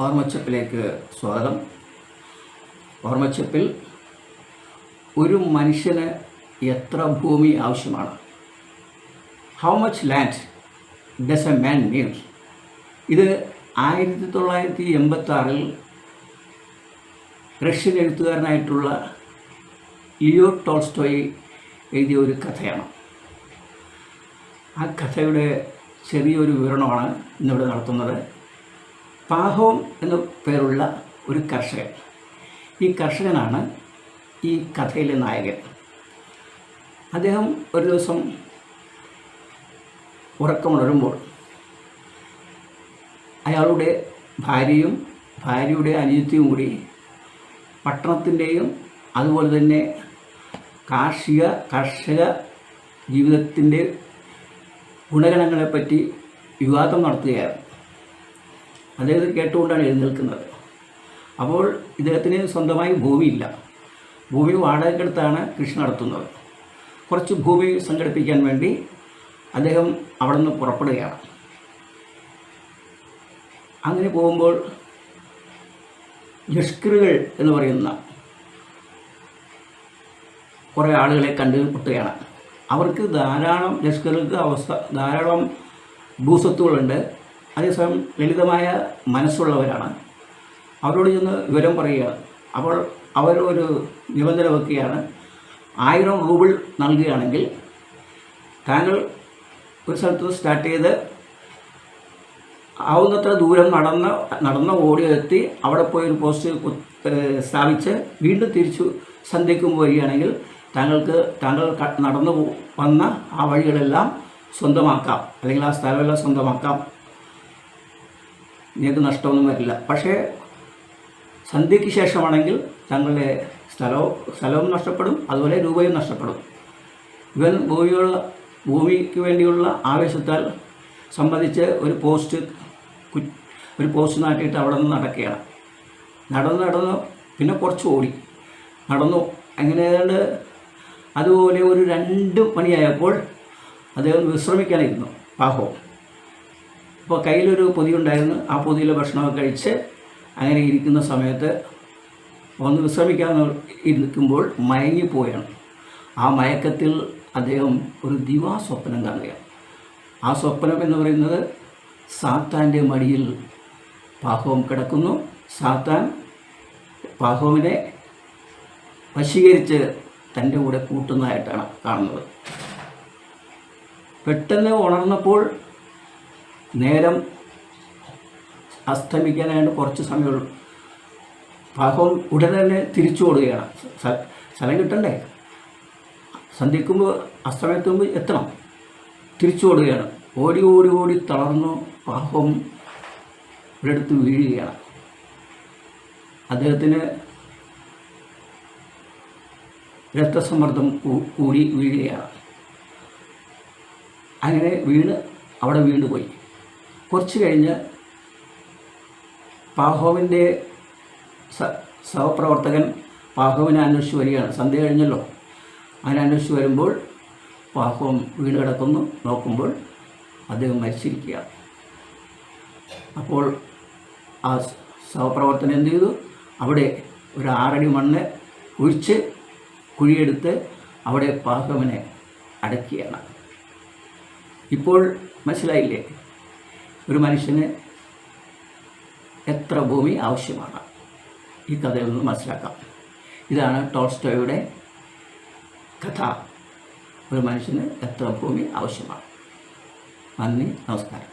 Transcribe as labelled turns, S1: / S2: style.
S1: ഓർമ്മച്ചപ്പിലേക്ക് സ്വാഗതം. ഓർമ്മച്ചപ്പിൽ ഒരു മനുഷ്യന് എത്ര ഭൂമി ആവശ്യമാണ്? How much land does a man need? ഇത് 1986 റഷ്യൻ എഴുത്തുകാരനായിട്ടുള്ള ലിയോ ടോൾസ്റ്റോയ് എഴുതിയ ഒരു കഥയാണ്. ആ കഥയുടെ ചെറിയൊരു വിവരണമാണ് ഇന്നിവിടെ നടത്തുന്നത്. പാഹോം എന്ന പേരുള്ള ഒരു കർഷകൻ. ഈ കർഷകനാണ് ഈ കഥയിലെ നായകൻ. അദ്ദേഹം ഒരു ദിവസം ഉറക്കമുണരുമ്പോൾ അയാളുടെ ഭാര്യയും ഭാര്യയുടെ അനിയത്തിയും കൂടി പട്ടണത്തിൻ്റെയും അതുപോലെ തന്നെ കർഷക ജീവിതത്തിൻ്റെ ഗുണഗണങ്ങളെപ്പറ്റി വിവാദം നടത്തുകയായിരുന്നു. അദ്ദേഹം കേട്ടുകൊണ്ടാണ് എഴുന്നേൽക്കുന്നത്. അപ്പോൾ ഇദ്ദേഹത്തിന് സ്വന്തമായി ഭൂമിയില്ല. ഭൂമി വാടകയ്ക്കെടുത്താണ് കൃഷി നടത്തുന്നത്. കുറച്ച് ഭൂമി സംഘടിപ്പിക്കാൻ വേണ്ടി അദ്ദേഹം അവിടെ നിന്ന് പുറപ്പെടുകയാണ്. അങ്ങനെ പോകുമ്പോൾ ലഷ്കറുകൾ എന്ന് പറയുന്ന കുറേ ആളുകളെ കണ്ടുമുട്ടുകയാണ്. അവർക്ക് ധാരാളം ഭൂസ്വത്തുകളുണ്ട്. അതേസമയം ലളിതമായ മനസ്സുള്ളവരാണ്. അവരോട് ചെന്ന് വിവരം പറയുകയാണ്. അപ്പോൾ അവർ ഒരു നിബന്ധന വെക്കുകയാണ്. 1000 റൂബിൾ നൽകുകയാണെങ്കിൽ താങ്കൾ ഒരു സ്ഥലത്ത് സ്റ്റാർട്ട് ചെയ്ത് ആവുന്നത്ര ദൂരം നടന്ന് ഓടിയെത്തി അവിടെ പോയി ഒരു പോസ്റ്റ് സ്ഥാപിച്ച് വീണ്ടും തിരിച്ചു സന്ധ്യയ്ക്കുമ്പോൾ വരികയാണെങ്കിൽ താങ്കൾ നടന്നു വന്ന ആ വഴികളെല്ലാം സ്വന്തമാക്കാം, അല്ലെങ്കിൽ ആ സ്ഥലമെല്ലാം സ്വന്തമാക്കാം. നിങ്ങൾക്ക് നഷ്ടമൊന്നും വരില്ല. പക്ഷേ സന്ധ്യയ്ക്ക് ശേഷമാണെങ്കിൽ താങ്കളുടെ സ്ഥലവും നഷ്ടപ്പെടും, അതുപോലെ രൂപയും നഷ്ടപ്പെടും. ഇവൻ ഭൂമിക്ക് വേണ്ടിയുള്ള ആവേശത്താൽ സംബന്ധിച്ച് ഒരു പോസ്റ്റ് നാട്ടിയിട്ട് അവിടെ നിന്ന് നടക്കുകയാണ്. നടന്ന് പിന്നെ കുറച്ച് ഓടി നടന്നു. അങ്ങനെ ഏതാണ്ട് അതുപോലെ ഒരു 2 മണിയായപ്പോൾ അദ്ദേഹം വിശ്രമിക്കാനിരുന്നു പാഹോ. അപ്പോൾ കയ്യിലൊരു പൊതിയുണ്ടായിരുന്നു. ആ പൊതിയിലെ ഭക്ഷണമൊക്കെ കഴിച്ച് അങ്ങനെ ഇരിക്കുന്ന സമയത്ത് ഒന്ന് വിശ്രമിക്കാൻ ഇരിക്കുമ്പോൾ മയങ്ങിപ്പോവുകയാണ്. ആ മയക്കത്തിൽ അദ്ദേഹം ഒരു ദിവാസ്വപ്നം കാണുകയാണ്. ആ സ്വപ്നം എന്ന് പറയുന്നത് സാത്താൻ്റെ മടിയിൽ പാഹോം കിടക്കുന്നു. സാത്താൻ പാഹോമിനെ വശീകരിച്ച് തൻ്റെ കൂടെ കൂട്ടുന്നതായിട്ടാണ് കാണുന്നത്. പെട്ടെന്ന് ഉണർന്നപ്പോൾ നേരം അസ്തമിക്കാനായിട്ട് കുറച്ച് സമയമുള്ളൂ. പാഹോം ഉടനെ തന്നെ തിരിച്ചു ഓടുകയാണ്. സ്ഥലം കിട്ടണ്ടേ, സന്ധ്യക്കുമ്പോൾ അസ്തമയത്ത് മുമ്പ് എത്തണം. തിരിച്ചു ഓടുകയാണ്. ഓടി തളർന്നു പാഹോം ഒരിടത്ത് വീഴുകയാണ്. അദ്ദേഹത്തിന് രക്തസമ്മർദ്ദം കൂടി വീഴുകയാണ്. അങ്ങനെ അവിടെ വീണുപോയി. കുറച്ച് കഴിഞ്ഞ് പാഹോമിൻ്റെ സഹപ്രവർത്തകൻ പാഹോമിനെ അന്വേഷിച്ച് വരികയാണ്. സന്ധ്യ കഴിഞ്ഞല്ലോ. അങ്ങനെ അന്വേഷിച്ച് വരുമ്പോൾ പാഹോം വീണ് കിടക്കുന്നു. നോക്കുമ്പോൾ അദ്ദേഹം മരിച്ചിരിക്കുകയാണ്. അപ്പോൾ ആ സഹപ്രവർത്തകൻ എന്ത് ചെയ്തു? അവിടെ ഒരു 6 അടി മണ്ണ് കുഴിച്ച് കുഴിയെടുത്ത് അവിടെ പാഹോമിനെ അടക്കുകയാണ്. ഇപ്പോൾ മനസ്സിലായില്ലേ ഒരു മനുഷ്യന് എത്ര ഭൂമി ആവശ്യമാണ്? ഈ കഥയിൽ നിന്ന് മനസ്സിലാക്കാം. ഇതാണ് ടോൾസ്റ്റോയുടെ കഥ. ഒരു മനുഷ്യന് എത്ര ഭൂമി ആവശ്യമാണ്. നന്ദി, നമസ്കാരം.